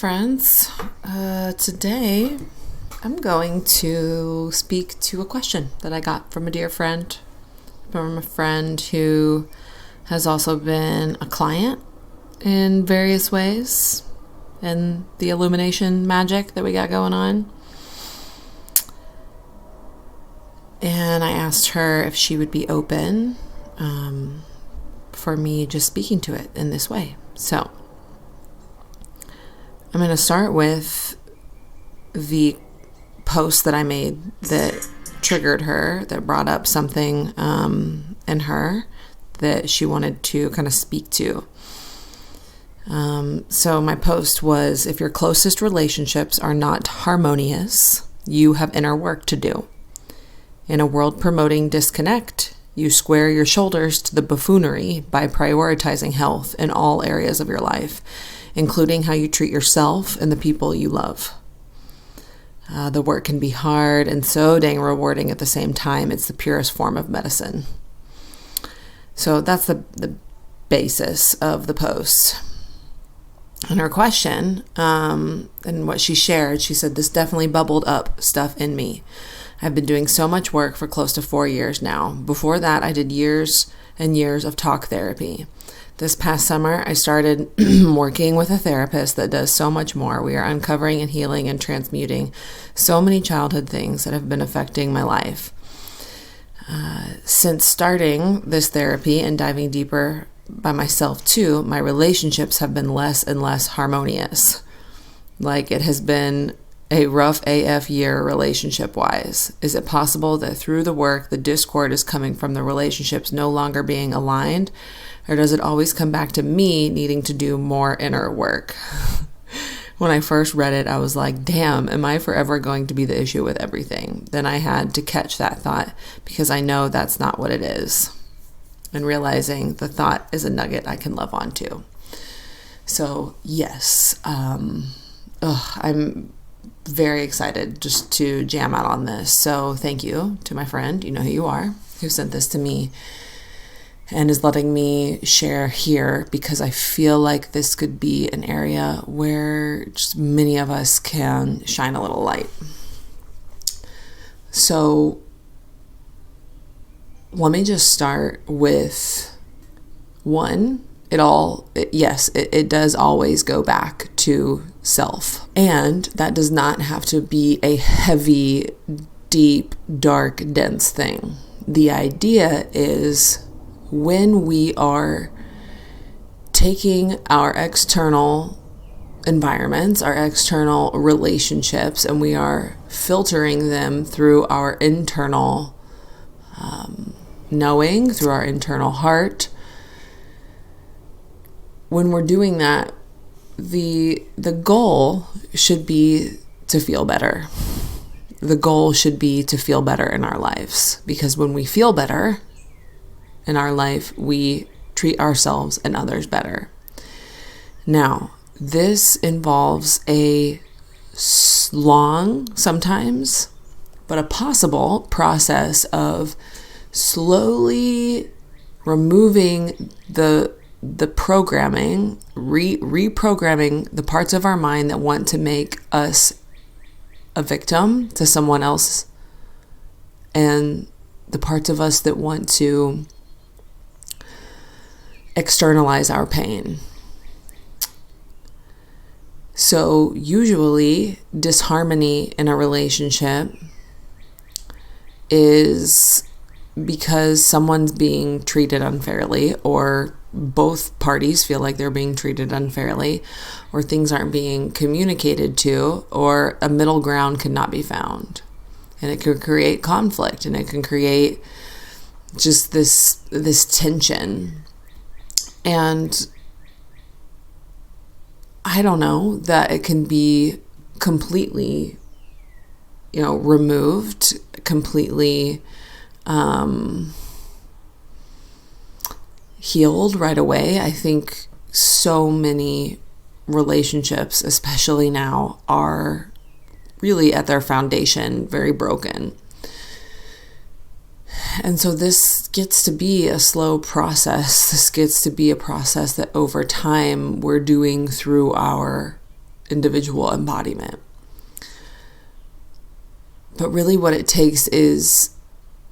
friends. Today I'm going to speak to a question that I got from a dear friend, from a friend who has also been a client in various ways in the illumination magic that we got going on. And I asked her if she would be open for me just speaking to it in this way. So I'm going to start with the post that I made that triggered her, that brought up something in her that she wanted to kind of speak to. So my post was, if your closest relationships are not harmonious, you have inner work to do. In a world promoting disconnect, you square your shoulders to the buffoonery by prioritizing health in all areas of your life, including how you treat yourself and the people you love. The work can be hard and so dang rewarding at the same time. It's the purest form of medicine. So that's the basis of the post. And her question, and what she shared, she said, this definitely bubbled up stuff in me. I've been doing so much work for close to 4 years now. Before that, I did years and years of talk therapy. This past summer, I started working with a therapist that does so much more. We are uncovering and healing and transmuting so many childhood things that have been affecting my life. Since starting this therapy and diving deeper by myself too, my relationships have been less and less harmonious. Like, it has been a rough AF year relationship-wise. Is it possible that through the work, the discord is coming from the relationships no longer being aligned? Or does it always come back to me needing to do more inner work? When I first read it, I was like, damn, am I forever going to be the issue with everything? Then I had to catch that thought, because I know that's not what it is. And realizing the thought is a nugget I can love onto. So yes, I'm very excited just to jam out on this. So thank you to my friend, you know who you are, who sent this to me and is letting me share here, because I feel like this could be an area where just many of us can shine a little light. So let me just start with one. It does always go back to self. And that does not have to be a heavy, deep, dark, dense thing. The idea is, when we are taking our external environments, our external relationships, and we are filtering them through our internal knowing, through our internal heart, when we're doing that, the goal should be to feel better. The goal should be to feel better in our lives, because when we feel better in our life, we treat ourselves and others better. Now, this involves a long, sometimes, but a possible process of slowly removing the programming, reprogramming the parts of our mind that want to make us a victim to someone else, and the parts of us that want to externalize our pain. So usually disharmony in a relationship is because someone's being treated unfairly, or both parties feel like they're being treated unfairly, or things aren't being communicated to, or a middle ground cannot be found. And it can create conflict, and it can create just this tension. And I don't know that it can be completely, removed, completely healed right away. I think so many relationships, especially now, are really at their foundation very broken. And so this gets to be a slow process. This gets to be a process that over time we're doing through our individual embodiment. But really what it takes is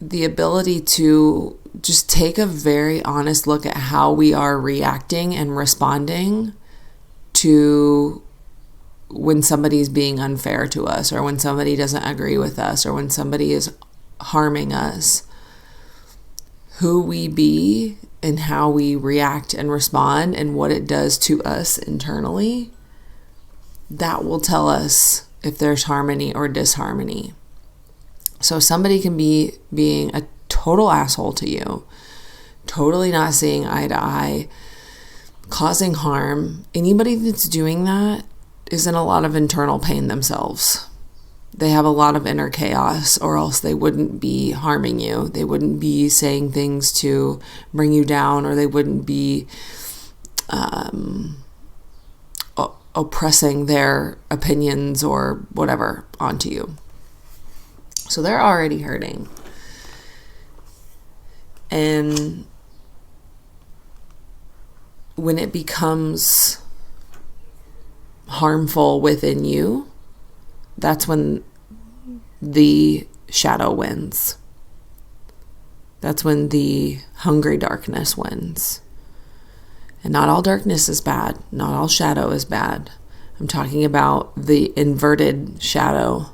the ability to just take a very honest look at how we are reacting and responding to when somebody's being unfair to us, or when somebody doesn't agree with us, or when somebody is harming us. Who we be and how we react and respond and what it does to us internally, that will tell us if there's harmony or disharmony. So somebody can be being a total asshole to you, totally not seeing eye to eye, causing harm. Anybody that's doing that is in a lot of internal pain themselves. They have a lot of inner chaos, or else they wouldn't be harming you. They wouldn't be saying things to bring you down, or they wouldn't be oppressing their opinions or whatever onto you. So they're already hurting. And when it becomes harmful within you, that's when the shadow wins. That's when the hungry darkness wins. And not all darkness is bad. Not all shadow is bad. I'm talking about the inverted shadow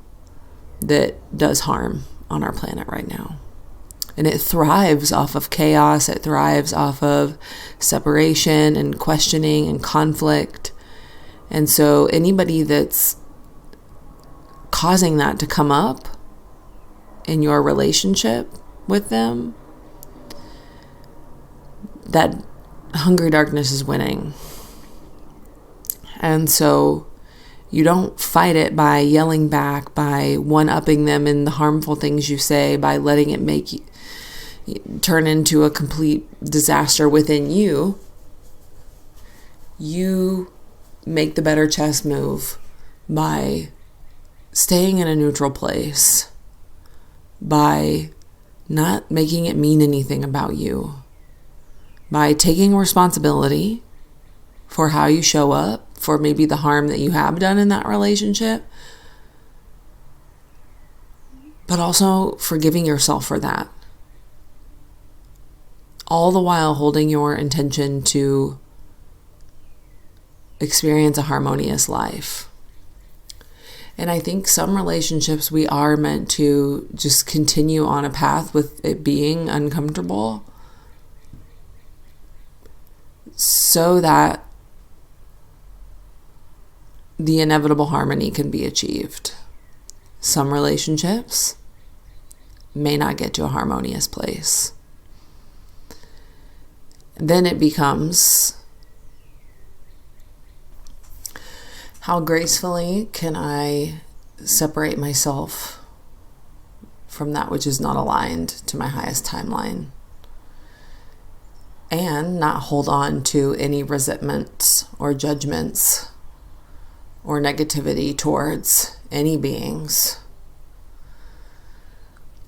that does harm on our planet right now. And it thrives off of chaos. It thrives off of separation and questioning and conflict. And so anybody that's causing that to come up in your relationship with them, that hungry darkness is winning. And so you don't fight it by yelling back, by one-upping them in the harmful things you say, by letting it make you turn into a complete disaster within you. You make the better chess move by staying in a neutral place, by not making it mean anything about you, by taking responsibility for how you show up, for maybe the harm that you have done in that relationship, but also forgiving yourself for that. All the while holding your intention to experience a harmonious life. And I think some relationships we are meant to just continue on a path with it being uncomfortable, so that the inevitable harmony can be achieved. Some relationships may not get to a harmonious place. Then it becomes, how gracefully can I separate myself from that which is not aligned to my highest timeline, and not hold on to any resentments or judgments or negativity towards any beings.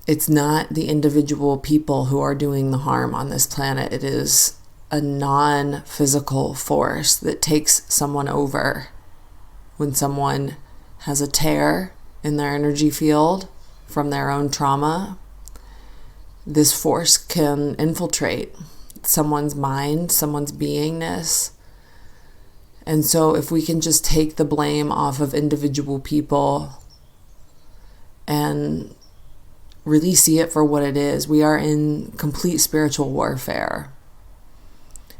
It's not the individual people who are doing the harm on this planet. It is a non-physical force that takes someone over. When someone has a tear in their energy field from their own trauma, this force can infiltrate someone's mind, someone's beingness. And so if we can just take the blame off of individual people and really see it for what it is, we are in complete spiritual warfare.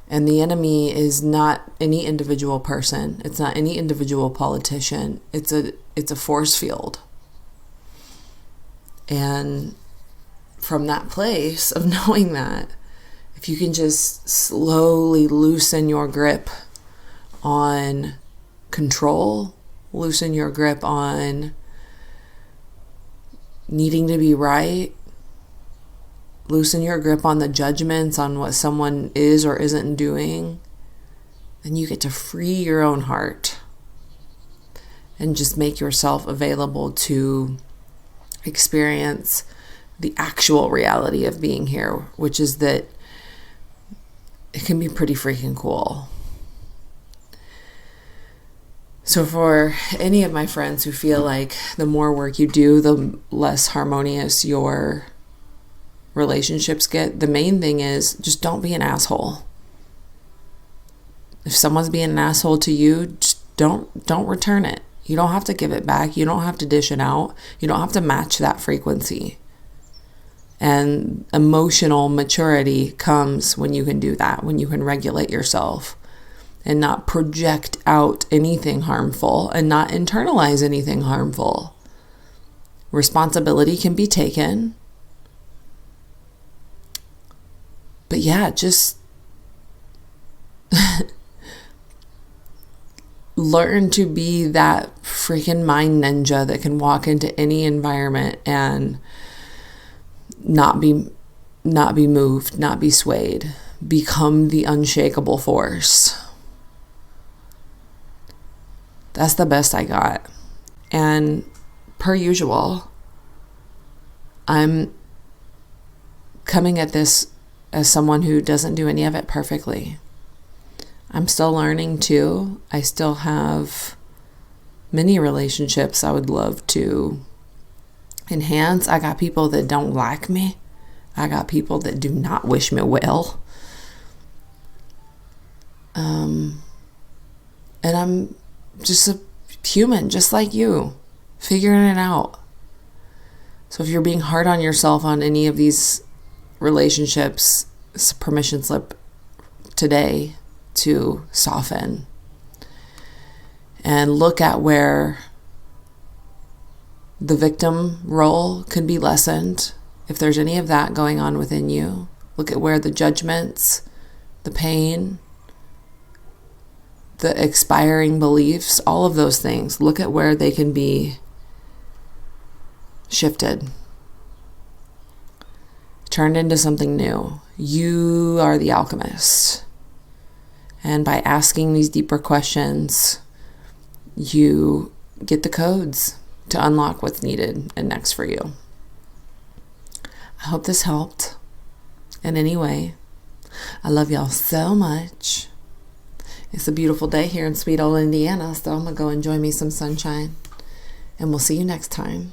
And the enemy is not any individual person. It's not any individual politician. It's a force field. And from that place of knowing that, if you can just slowly loosen your grip on control, loosen your grip on needing to be right, loosen your grip on the judgments on what someone is or isn't doing, then you get to free your own heart and just make yourself available to experience the actual reality of being here, which is that it can be pretty freaking cool. So for any of my friends who feel like the more work you do, the less harmonious your relationships get, the main thing is just don't be an asshole. If someone's being an asshole to you, just don't return it. You don't have to give it back. You don't have to dish it out. You don't have to match that frequency. And emotional maturity comes when you can do that, when you can regulate yourself and not project out anything harmful and not internalize anything harmful. Responsibility can be taken. But yeah, just learn to be that freaking mind ninja that can walk into any environment and not be moved, not be swayed. Become the unshakable force. That's the best I got. And per usual, I'm coming at this as someone who doesn't do any of it perfectly. I'm still learning too. I still have many relationships I would love to enhance. I got people that don't like me. I got people that do not wish me well. And I'm just a human, just like you, figuring it out. So if you're being hard on yourself on any of these relationships, it's a permission slip today to soften and look at where the victim role can be lessened. If there's any of that going on within you, look at where the judgments, the pain, the expiring beliefs, all of those things, look at where they can be shifted, turned into something new. You are the alchemist. And by asking these deeper questions, you get the codes to unlock what's needed and next for you. I hope this helped in any way. I love y'all so much. It's a beautiful day here in sweet old Indiana, so I'm going to go enjoy me some sunshine. And we'll see you next time.